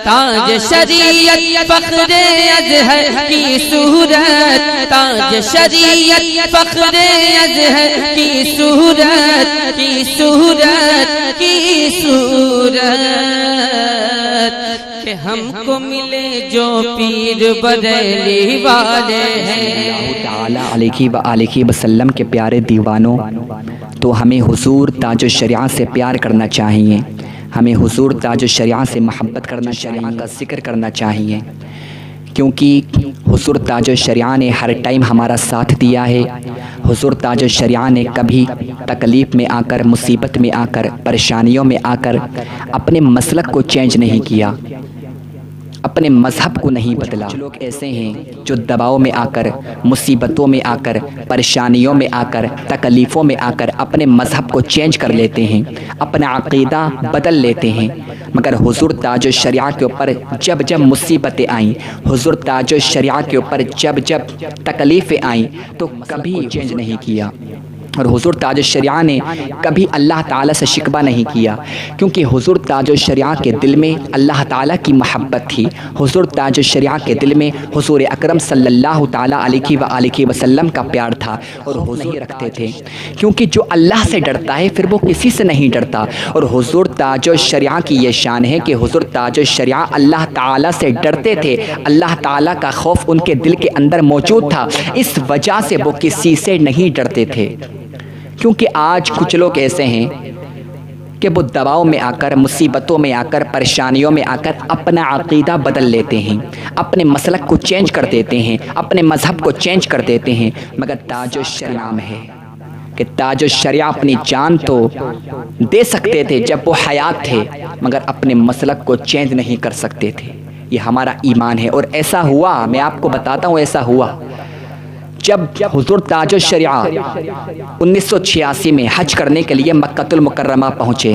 تاج شریعت فخر ازہر کی صورت، تاج شریعت فخر ازہر کی صورت، کی صورت، کی صورت، کہ ہم کو ملے جو پیر بریلی والے ہیں۔ اللہ تعالیٰ علیہ وآلہ وسلم کے پیارے دیوانوں، تو ہمیں حضور تاج الشریعہ سے پیار کرنا چاہیے، ہمیں حضور تاج الشریعہ سے محبت کرنا چاہیے، کا ذکر کرنا چاہیے، کیونکہ حضور تاج الشریعہ نے ہر ٹائم ہمارا ساتھ دیا ہے۔ حضور تاج الشریعہ نے کبھی تکلیف میں آ کر، مصیبت میں آ کر، پریشانیوں میں آ کر اپنے مسلک کو چینج نہیں کیا، اپنے مذہب کو نہیں بدلا۔ کچھ لوگ ایسے ہیں جو دباؤ میں آ کر، مصیبتوں میں آ کر، پریشانیوں میں آ کر، تکلیفوں میں آ کر اپنے مذہب کو چینج کر لیتے ہیں، اپنا عقیدہ بدل لیتے ہیں، مگر حضور تاج الشریعہ کے اوپر جب جب مصیبتیں آئیں، حضور تاج الشریعہ کے اوپر جب جب تکلیفیں آئیں تو کبھی چینج نہیں کیا۔ اور حضور تاج الشریعہ نے کبھی اللہ تعالیٰ سے شکوہ نہیں کیا، کیونکہ حضور تاج الشریعہ کے دل میں اللہ تعالیٰ کی محبت تھی۔ حضور تاج الشریعہ کے دل میں حضور اکرم صلی اللہ تعالیٰ علیہ وآلہ وسلم کا پیار تھا، اور حضور رکھتے تھے، کیونکہ جو اللہ سے ڈرتا ہے پھر وہ کسی سے نہیں ڈرتا۔ اور حضور تاج الشریعہ کی یہ شان ہے کہ حضور تاج الشریعہ اللہ تعالیٰ سے ڈرتے تھے، اللہ تعالیٰ کا خوف ان کے دل کے اندر موجود تھا، اس وجہ سے وہ کسی سے نہیں ڈرتے تھے۔ کیونکہ آج کچھ لوگ ایسے ہیں کہ وہ دباؤ میں آ کر، مصیبتوں میں آ کر، پریشانیوں میں آ کر اپنا عقیدہ بدل لیتے ہیں، اپنے مسلک کو چینج کر دیتے ہیں، اپنے مذہب کو چینج کر دیتے ہیں، مگر تاج الشریعہ نام ہے کہ تاج الشریعہ اپنی جان تو دے سکتے تھے جب وہ حیات تھے، مگر اپنے مسلک کو چینج نہیں کر سکتے تھے۔ یہ ہمارا ایمان ہے، اور ایسا ہوا، میں آپ کو بتاتا ہوں ایسا ہوا جب حضور تاج الشریعہ 1986 میں حج کرنے کے لیے مکہ المکرمہ پہنچے،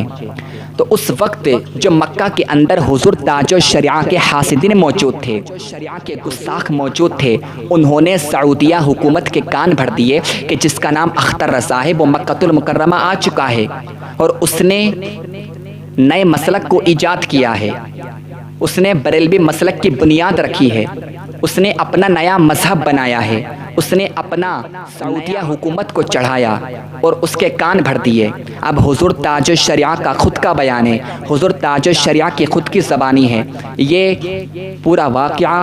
تو اس وقت جو مکہ کے اندر حضور تاج الشریعہ کے حاسدین موجود تھے، شریعہ کے گستاخ موجود تھے، انہوں نے سعودیہ حکومت کے کان بھر دیے کہ جس کا نام اختر رضا ہے وہ مکہ المکرمہ آ چکا ہے، اور اس نے نئے مسلک کو ایجاد کیا ہے، اس نے بریلوی مسلک کی بنیاد رکھی ہے، اس نے اپنا نیا مذہب بنایا ہے، اس نے اپنا سعودیہ حکومت کو چڑھایا اور اس کے کان بھر دیے۔ اب حضور تاج الشریعہ کا خود کا بیان ہے، حضور تاج الشریعہ کی خود کی زبانی ہے، یہ پورا واقعہ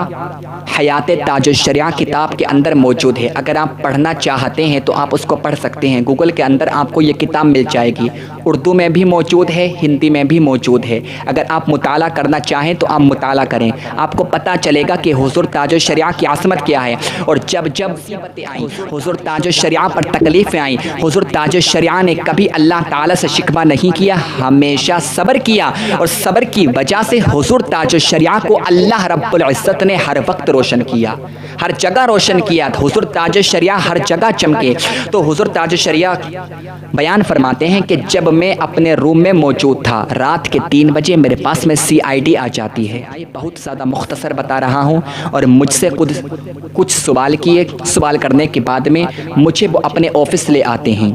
حیات تاج الشریعہ کتاب کے اندر موجود ہے۔ اگر آپ پڑھنا چاہتے ہیں تو آپ اس کو پڑھ سکتے ہیں، گوگل کے اندر آپ کو یہ کتاب مل جائے گی، اردو میں بھی موجود ہے، ہندی میں بھی موجود ہے۔ اگر آپ مطالعہ کرنا چاہیں تو آپ مطالعہ کریں، آپ کو پتہ چلے گا کہ حضور تاج الشریعہ کی عظمت کیا ہے، اور جب جب مصیبتیں آئیں، حضور تاج الشریعہ پر تکلیفیں آئیں، حضور تاج الشریعہ نے کبھی اللہ تعالیٰ سے شکوہ نہیں کیا، ہمیشہ صبر کیا، اور صبر کی وجہ سے حضور تاج الشریعہ کو اللہ رب العزت نے ہر وقت روشن کیا، ہر جگہ روشن کیا، حضور تاج الشریعہ ہر جگہ چمکے۔ تو حضور تاج الشریعہ بیان فرماتے ہیں کہ جب میں اپنے روم میں موجود تھا، رات کے 3 بجے میرے پاس میں CID آ جاتی ہے۔ بہت زیادہ مختصر بتا رہا ہوں، اور مجھ سے کچھ سوال کیے، سوال کرنے کے بعد میں مجھے وہ اپنے آفس لے آتے ہیں،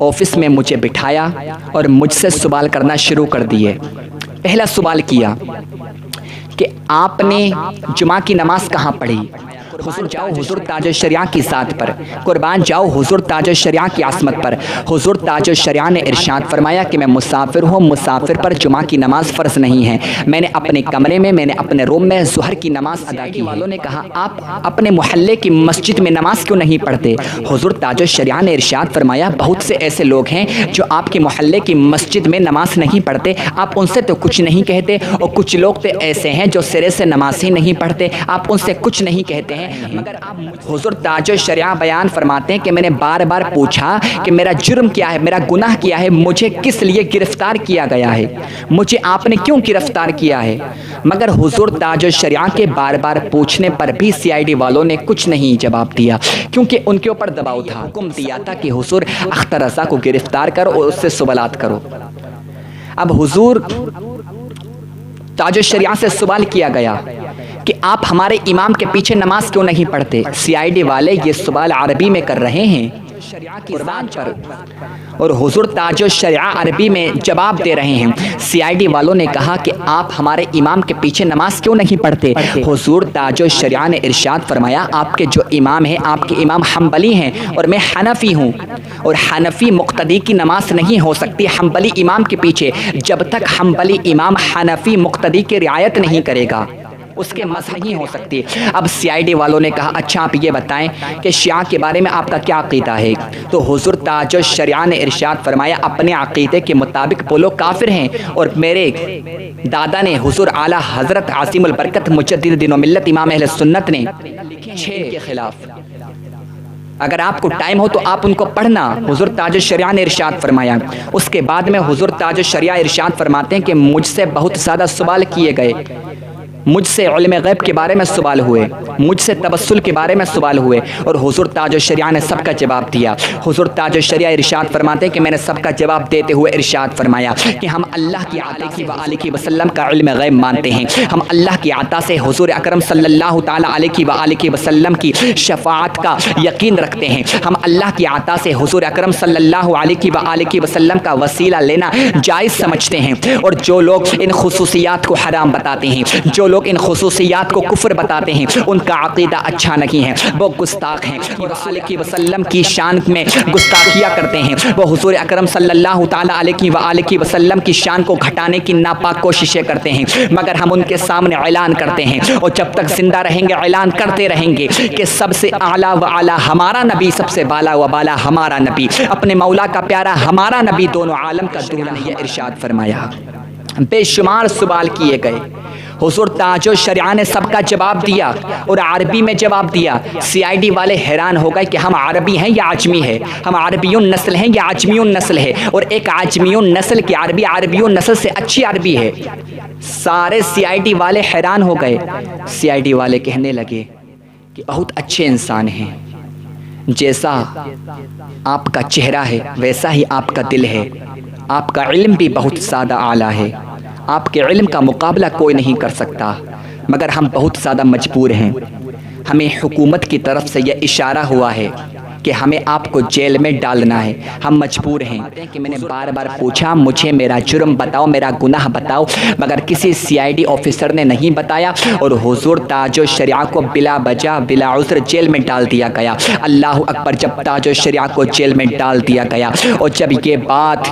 آفس میں مجھے بٹھایا اور مجھ سے سوال کرنا شروع کر دیے۔ پہلا سوال کیا کہ آپ نے جمعہ کی نماز کہاں پڑھی؟ حضور جاؤ حضور تاج الشریعہ کی ذات پر، قربان جاؤ حضور تاج الشریعہ کی عظمت پر۔ حضور تاج الشریعہ نے ارشاد فرمایا کہ میں مسافر ہوں، مسافر پر جمعہ کی نماز فرض نہیں ہے، میں نے اپنے کمرے میں، میں نے اپنے روم میں ظہر کی نماز ادا کی۔ والوں نے کہا آپ اپنے محلے کی مسجد میں نماز کیوں نہیں پڑھتے؟ حضور تاج الشریعہ نے ارشاد فرمایا بہت سے ایسے لوگ ہیں جو آپ کے محلے کی مسجد میں نماز نہیں پڑھتے، آپ ان سے تو کچھ نہیں کہتے، اور کچھ لوگ تو ایسے ہیں جو سرے سے نماز ہی نہیں پڑھتے، آپ ان سے کچھ نہیں کہتے ہیں، مگر آپ حضور تاج الشریعہ بیان فرماتے ہیں کہ میں نے بار بار پوچھا کہ میرا جرم کیا ہے، میرا گناہ کیا ہے، مجھے کس لیے گرفتار کیا گیا ہے، مجھے آپ نے کیوں گرفتار کیا ہے؟ مگر حضور تاج الشریعہ کے بار بار پوچھنے پر بھی CID والوں نے کچھ نہیں جواب دیا، کیونکہ ان کے اوپر دباؤ تھا، حکم دیا تھا کہ حضور اختر رضا کو گرفتار کرو اور اس سے سوالات کرو۔ اب حضور تاج الشریعہ سے سوال کیا گیا کہ آپ ہمارے امام کے پیچھے نماز کیوں نہیں پڑھتے؟ CID والے یہ سوال عربی میں کر رہے ہیں، قربان پر، اور حضور تاج الشریعہ عربی میں جواب دے رہے ہیں۔ سی آئی ڈی والوں نے کہا کہ آپ ہمارے امام کے پیچھے نماز کیوں نہیں پڑھتے؟ حضور تاج الشریعہ نے ارشاد فرمایا آپ کے جو امام ہیں، آپ کے امام حنبلی ہیں اور میں حنفی ہوں، اور حنفی مقتدی کی نماز نہیں ہو سکتی حنبلی امام کے پیچھے جب تک حنبلی امام حنفی مقتدی کی رعایت نہیں کرے گا، اس کے مذہب نہیں ہو سکتی۔ اب سی آئی ڈی والوں نے کہا اچھا آپ یہ بتائیں کہ شیعہ کے بارے میں آپ کا کیا عقیدہ ہے؟ تو حضور تاج الشریعہ نے ارشاد فرمایا اپنے عقیدے کے مطابق وہ لوگ کافر ہیں، اور میرے دادا نے حضور اعلیٰ حضرت عظیم البرکت مجدد دین و ملت امام اہل سنت نے 6 کے خلاف۔ اگر آپ کو ٹائم ہو تو آپ ان کو پڑھنا۔ حضور تاج الشریعہ نے ارشاد فرمایا۔ اس کے بعد میں حضور تاج الشریعہ ارشاد فرماتے ہیں کہ مجھ سے بہت زیادہ سوال کیے گئے، مجھ سے علم غیب کے بارے میں سوال ہوئے، مجھ سے توسل کے بارے میں سوال ہوئے، اور حضور تاج الشریعہ نے سب کا جواب دیا۔ حضور تاج الشریعہ ارشاد فرماتے ہیں کہ میں نے سب کا جواب دیتے ہوئے ارشاد فرمایا کہ ہم اللہ کی عطا و آلہ وسلم کا علم غیب مانتے ہیں، ہم اللہ کی عطا سے حضور اکرم صلی اللہ تعالیٰ علیہ و آلہ وسلم کی شفاعت کا یقین رکھتے ہیں، ہم اللہ کی عطا سے حضور اکرم صلی اللہ علیہ و آلہ وسلم کا وسیلہ لینا جائز سمجھتے ہیں، اور جو لوگ ان خصوصیات کو حرام بتاتے ہیں، جو لوگ ان خصوصیات کو کفر بتاتے ہیں، ان کا عقیدہ اچھا نہیں ہے، وہ گستاخ ہیں، وہ رسول کی وسلم کی شان میں گستاخیاں کرتے ہیں، وہ حضور اکرم صلی اللہ تعالیٰ علیہ وآلہ وسلم کی شان کو گھٹانے کی ناپاک کوششیں کرتے ہیں، مگر ہم ان کے سامنے اعلان کرتے ہیں، اور جب تک زندہ رہیں گے اعلان کرتے رہیں گے کہ سب سے اعلیٰ و اعلیٰ ہمارا نبی، سب سے بالا و بالا ہمارا نبی، اپنے مولا کا پیارا ہمارا نبی، دونوں عالم کا دولہا نے یہ ارشاد فرمایا۔ بے شمار سوال کیے گئے، حضور تاج الشریعہ نے سب کا جواب دیا اور عربی میں جواب دیا۔ سی آئی ڈی والے حیران ہو گئے کہ ہم عربی ہیں یا عجمی ہے، ہم عربیون نسل ہیں یا عجمیون نسل ہے، اور ایک عجمیون نسل کی عربی عربیون نسل سے اچھی عربی ہے۔ سارے سی آئی ڈی والے حیران ہو گئے۔ سی آئی ڈی والے کہنے لگے کہ بہت اچھے انسان ہیں، جیسا آپ کا چہرہ ہے ویسا ہی آپ کا دل ہے، آپ کا علم بھی بہت زیادہ اعلیٰ ہے، آپ کے علم کا مقابلہ کوئی نہیں کر سکتا، مگر ہم بہت زیادہ مجبور ہیں، ہمیں حکومت کی طرف سے یہ اشارہ ہوا ہے کہ ہمیں آپ کو جیل میں ڈالنا ہے، ہم مجبور ہیں۔ کہ میں نے بار بار پوچھا مجھے میرا جرم بتاؤ، میرا گناہ بتاؤ، مگر کسی سی آئی ڈی آفیسر نے نہیں بتایا، اور حضور تاج الشریعہ کو بلا وجہ بلا عذر جیل میں ڈال دیا گیا۔ اللہ اکبر! جب تاج الشریعہ کو جیل میں ڈال دیا گیا اور جب یہ بات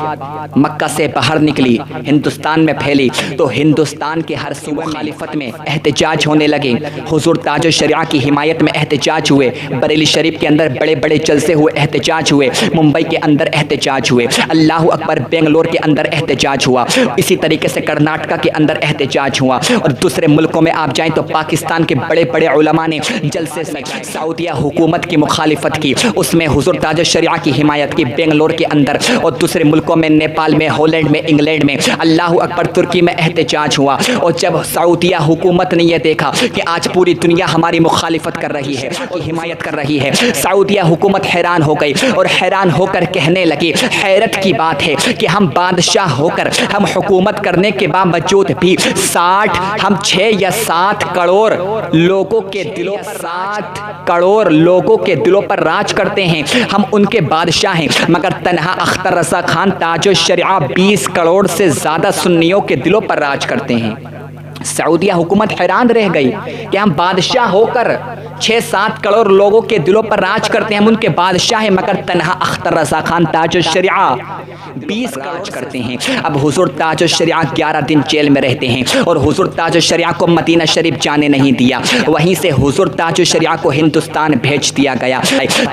مکہ سے باہر نکلی، ہندوستان میں پھیلی، تو ہندوستان کے ہر صوبے مخالفت میں احتجاج ہونے لگے، حضور تاج الشریعہ کی حمایت میں احتجاج ہوئے، بریلی شریف کے اندر بڑے بڑے جلسے ہوئے، احتجاج ہوئے، ممبئی کے اندر احتجاج ہوئے، اللہ اکبر! بنگلور کے اندر احتجاج ہوا، اسی طریقے سے کرناٹکا کے اندر احتجاج ہوا، اور دوسرے ملکوں میں آپ جائیں تو پاکستان کے بڑے بڑے علماء نے جلسے سے سعودیہ حکومت کی مخالفت کی، اس میں حضور تاج الشریعہ کی حمایت کی، بنگلور کے اندر، اور دوسرے ملکوں میں نیپال میں، ہالینڈ میں، انگلینڈ میں، اللہ اکبر! ترکی میں احتجاج ہوا، اور جب سعودیہ حکومت نے یہ دیکھا کہ آج پوری دنیا ہماری مخالفت کر رہی ہے اور حمایت کر رہی ہے، سعودیہ حکومت حیران ہو گئی، اور حیران ہو کر کہنے لگی حیرت کی بات ہے کہ ہم بادشاہ ہو کر، ہم حکومت کرنے کے باوجود بھی 6 یا 7 کروڑ لوگوں کے دلوں پر 7 کروڑ لوگوں کے دلوں پر راج کرتے ہیں، ہم ان کے بادشاہ ہیں، مگر تنہا اختر رضا خان تاج الشریعہ 20 کروڑ سے زیادہ سنیوں کے دلوں پر راج کرتے ہیں۔ سعودیہ حکومت حیران رہ گئی کہ ہم بادشاہ ہو کر 6-7 کروڑ لوگوں کے دلوں پر راج کرتے ہیں، ہم ان کے بادشاہ ہیں، مگر تنہا اختر رضا خان تاج الشریعہ 20 راج کرتے ہیں۔ اب حضور تاج الشریعہ 11 دن جیل میں رہتے ہیں، اور حضور تاج الشریعہ کو مدینہ شریف جانے نہیں دیا، وہیں سے حضور تاج الشریعہ کو ہندوستان بھیج دیا گیا۔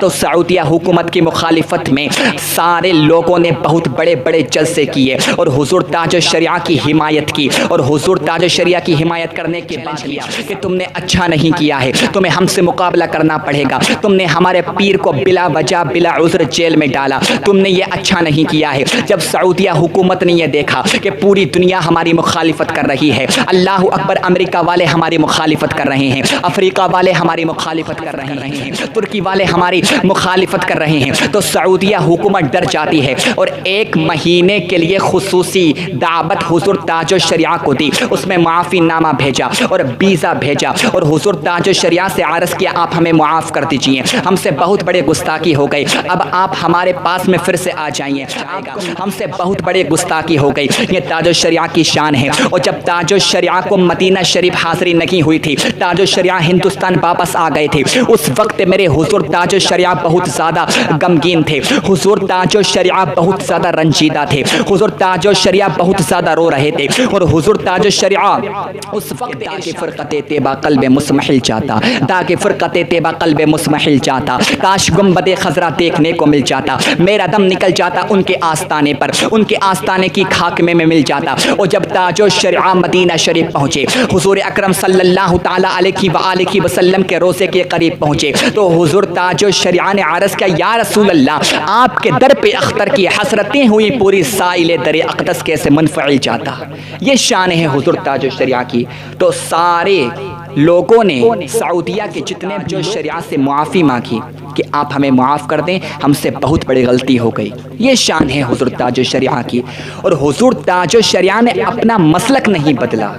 تو سعودیہ حکومت کی مخالفت میں سارے لوگوں نے بہت بڑے بڑے جلسے کیے اور حضور تاج الشریعہ کی حمایت کی، اور حضور تاج الشریعہ کی حمایت کرنے کے بعد کیا کہ تم نے اچھا نہیں کیا ہے، تمہیں ہم سے مقابلہ کرنا پڑے گا، تم نے ہمارے پیر کو بلا وجہ بلا عذر جیل میں ڈالا، تم نے یہ اچھا نہیں کیا ہے۔ جب سعودیہ حکومت نے یہ دیکھا کہ پوری دنیا ہماری مخالفت کر رہی ہے، اللہ اکبر! امریکہ والے ہماری مخالفت کر رہے ہیں، افریقہ والے ہماری مخالفت کر رہے ہیں، ترکی والے ہماری مخالفت کر رہے ہیں، تو سعودیہ حکومت ڈر جاتی ہے اور 1 مہینے کے لیے خصوصی دعوت حضور تاج الشریعہ کو دی، اس میں معافی معافی نامہ بھیجا اور ویزا بھیجا اور حضور تاج الشریعہ سے عرض کیا آپ ہمیں معاف کر دیجئے، ہم سے بہت بڑے گستاخی ہو گئی، اب آپ ہمارے پاس میں پھر سے آ جائیے، ہم سے بہت بڑے گستاخی ہو گئی۔ یہ تاج الشریعہ کی شان ہے۔ اور جب تاج الشریعہ کو مدینہ شریف حاضری نہیں ہوئی تھی، تاج الشریعہ ہندوستان واپس آ گئے تھے، اس وقت میرے حضور تاج الشریعہ بہت زیادہ غمگین تھے، حضور تاج الشریعہ بہت زیادہ رنجیدہ تھے، حضور تاج الشریعہ بہت زیادہ رو رہے تھے، اور حضور تاج الشریعہ اس وقت تاکہ فرقت طیبہ قلب مسمحل چاہتا، تاکہ فرقت طیبہ قلب مسمحل چاہتا، کاش گنبد خضرا دیکھنے کو مل جاتا، میرا دم نکل جاتا ان کے آستانے پر، ان کے آستانے کی خاک میں مل جاتا۔ اور جب تاج الشریعہ مدینہ شریف پہنچے، حضور اکرم صلی اللہ تعالی علیہ وآلہ وسلم کے روضے کے قریب پہنچے تو حضور تاج الشریعہ نے عرض کیا یا رسول اللہ، آپ کے در پہ اختر کی حسرتیں ہوئی پوری سائل در اقدس کیسے منفعل جاتا۔ یہ شان ہے حضور تاج الشریعہ کی۔ تو سارے لوگوں نے سعودیہ کے جتنے جو شریعہ سے معافی مانگی کہ آپ ہمیں معاف کر دیں، ہم سے بہت بڑی غلطی ہو گئی۔ یہ شان ہے حضور تاج الشریعہ کی۔ اور حضور تاج الشریعہ نے اپنا مسلک نہیں بدلا۔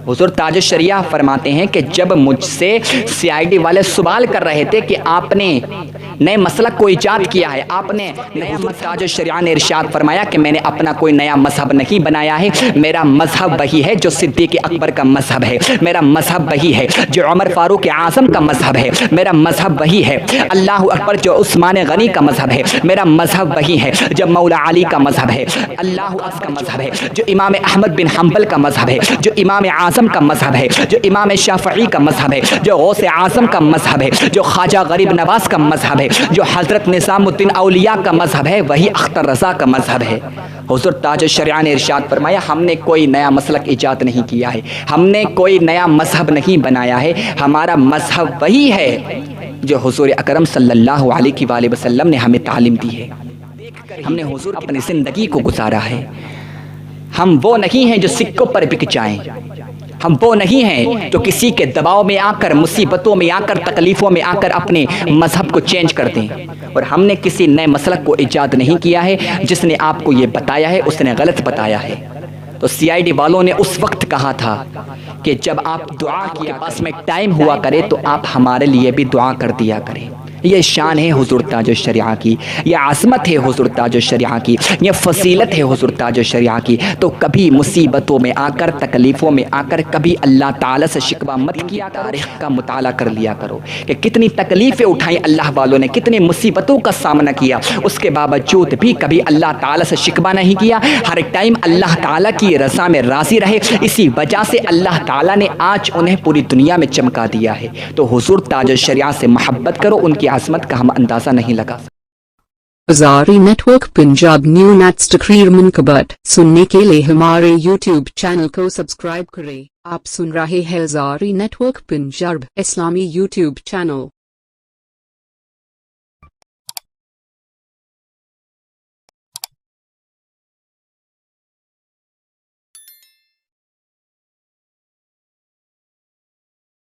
حضور تاج الشریعہ فرماتے ہیں کہ جب مجھ سے سی آئی ڈی والے سوال کر رہے تھے کہ آپ نے نئے مسلک کو ایجاد کیا ہے، آپ نے حضور تاج الشریعہ نے ارشاد فرمایا کہ میں نے اپنا کوئی نیا مذہب نہیں بنایا ہے، میرا مذہب وہی ہے جو صدیق اکبر کا مذہب ہے، میرا مذہب وہی ہے جو عمر فاروق اعظم کا مذہب ہے، میرا مذہب وہی ہے اللہ اکبر جو عثمان غنی کا مذہب ہے، میرا مذہب وہی ہے جو مولا علی کا مذہب ہے، اللہ اکبر کا مذہب ہے جو امام احمد بن حنبل کا مذہب ہے، جو امام اعظم کا مذہب ہے، جو امام شافعی کا مذہب ہے، جو غوث اعظم کا مذہب ہے، جو خواجہ غریب نواز کا مذہب ہے، جو حضرت نظام الدین اولیاء کا مذہب ہے، وہی اختر رضا کا مذہب ہے۔ حضور تاج الشریعہ نے ارشاد فرمایا ہم نے کوئی نیا مسلک ایجاد نہیں کیا ہے، ہم نے کوئی نیا مذہب نہیں بنایا ہے، ہمارا مذہب وہی ہے جو حضور اکرم صلی اللہ علیہ وآلہ وسلم نے ہمیں تعلیم دی ہے۔ ہم نے حضور اپنی زندگی کو گزارا ہے۔ ہم وہ نہیں ہیں جو سکوں پر بک جائیں، ہم وہ نہیں ہیں جو کسی کے دباؤ میں آ کر، مصیبتوں میں آ کر، تکلیفوں میں آ کر اپنے مذہب کو چینج کر دیں۔ اور ہم نے کسی نئے مسلک کو ایجاد نہیں کیا ہے، جس نے آپ کو یہ بتایا ہے اس نے غلط بتایا ہے۔ تو سی آئی ڈی والوں نے اس وقت کہا تھا کہ جب آپ دعا کے پاس میں ٹائم ہوا کرے تو آپ ہمارے لیے بھی دعا کر دیا کریں۔ یہ شان ہے حضور تاج الشریعہ کی، یہ عظمت ہے حضور تاج الشریعہ کی، یہ فضیلت ہے حضور تاج الشریعہ کی۔ تو کبھی مصیبتوں میں آ کر، تکلیفوں میں آ کر کبھی اللہ تعالیٰ سے شکوہ مت کیا، تاریخ کا مطالعہ کر لیا کرو کہ کتنی تکلیفیں اٹھائیں اللہ والوں نے، کتنی مصیبتوں کا سامنا کیا، اس کے باوجود بھی کبھی اللہ تعالیٰ سے شکوہ نہیں کیا، ہر ٹائم اللہ تعالیٰ کی رضا میں راضی رہے۔ اسی وجہ سے اللہ تعالیٰ نے آج انہیں پوری دنیا میں چمکا دیا ہے۔ تو حضور تاج الشریعہ سے محبت کرو، ان کی عظمت کا ہم اندازہ نہیں لگا سکتے۔ Hazari network Punjab new نیٹس تقریر منقبت سننے کے لیے ہمارے یوٹیوب چینل کو سبسکرائب کریں۔ آپ سن رہے ہیں ہزاری نیٹ ورک پنجاب اسلامی یوٹیوب چینل۔